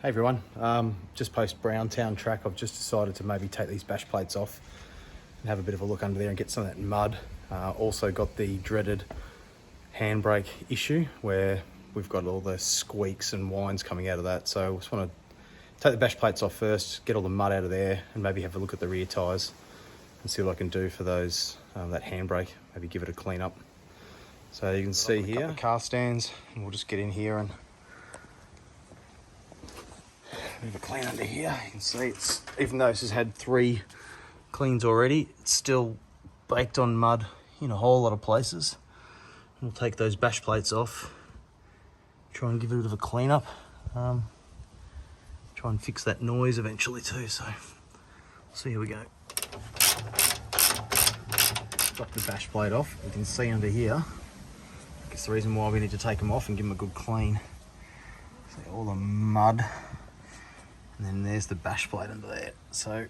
Hey everyone, just post Browntown track. I've just decided to maybe take these bash plates off and have a bit of a look under there and get some of that mud. Also got the dreaded handbrake issue where we've got all the squeaks and whines coming out of that. So I just want to take the bash plates off first, get all the mud out of there and maybe have a look at the rear tyres and see what I can do for those, that handbrake, maybe give it a clean up. So you can see here, a couple of car stands, and we'll just get in here and bit of a clean under here. You can see it's, even though this has had 3 cleans already, it's still baked on mud in a whole lot of places. We'll take those bash plates off, try and give it a bit of a clean up, try and fix that noise eventually too. So here we go. Drop the bash plate off. You can see under here, I guess the reason why we need to take them off and give them a good clean. See all the mud. And then there's the bash plate under there. So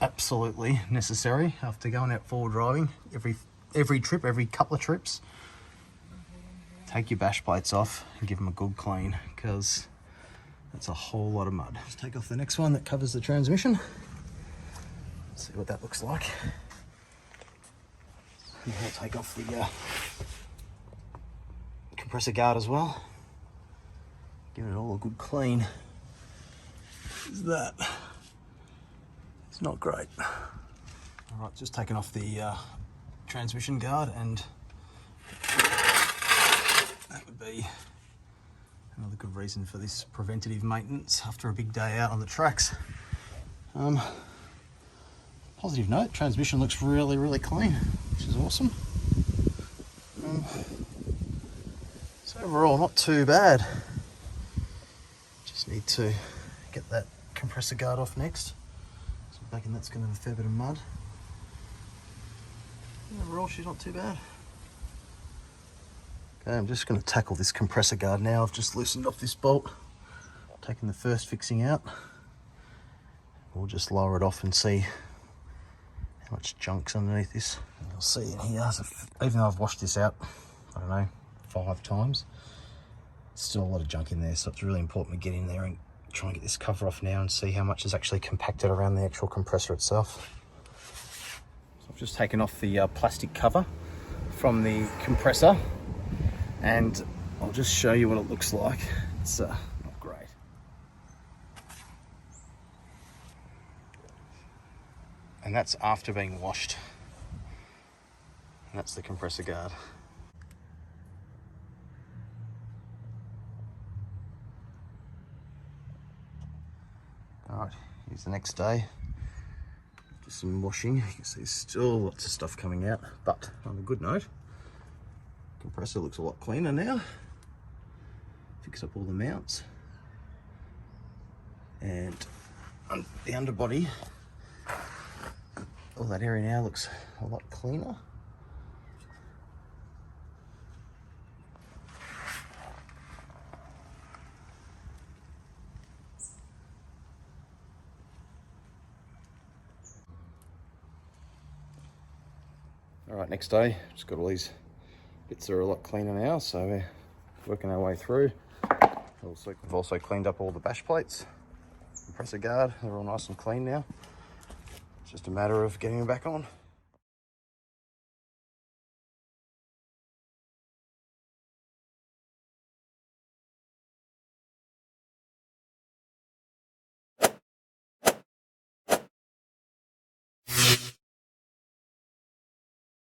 absolutely necessary after going out forward driving, every trip, every couple of trips, take your bash plates off and give them a good clean, because that's a whole lot of mud. Let's take off the next one that covers the transmission. See what that looks like. And we'll take off the compressor guard as well. Give it all a good clean. Is that it's not great. All right, just taking off the transmission guard, and that would be another good reason for this preventative maintenance after a big day out on the tracks. Positive note, transmission looks really clean, which is awesome. So overall, not too bad. Just need to get that compressor guard off next. So back in that's going to have a fair bit of mud. Overall, she's not too bad. Okay, I'm just going to tackle this compressor guard now. I've just loosened off this bolt, taken the first fixing out. We'll just lower it off and see how much junk's underneath this. And you'll see in here, so even though I've washed this out, I don't know, 5 times, still a lot of junk in there. So it's really important to get in there and try and get this cover off now and see how much is actually compacted around the actual compressor itself. So I've just taken off the plastic cover from the compressor, and I'll just show you what it looks like. It's not great. And that's after being washed. And that's the compressor guard. Alright, here's the next day. Just some washing. You can see still lots of stuff coming out, but on a good note, compressor looks a lot cleaner now. Fix up all the mounts. And the underbody, all that area now looks a lot cleaner. All right, next day, just got all these bits that are a lot cleaner now, so we're working our way through. We've also cleaned up all the bash plates, compressor guard, they're all nice and clean now. It's just a matter of getting them back on.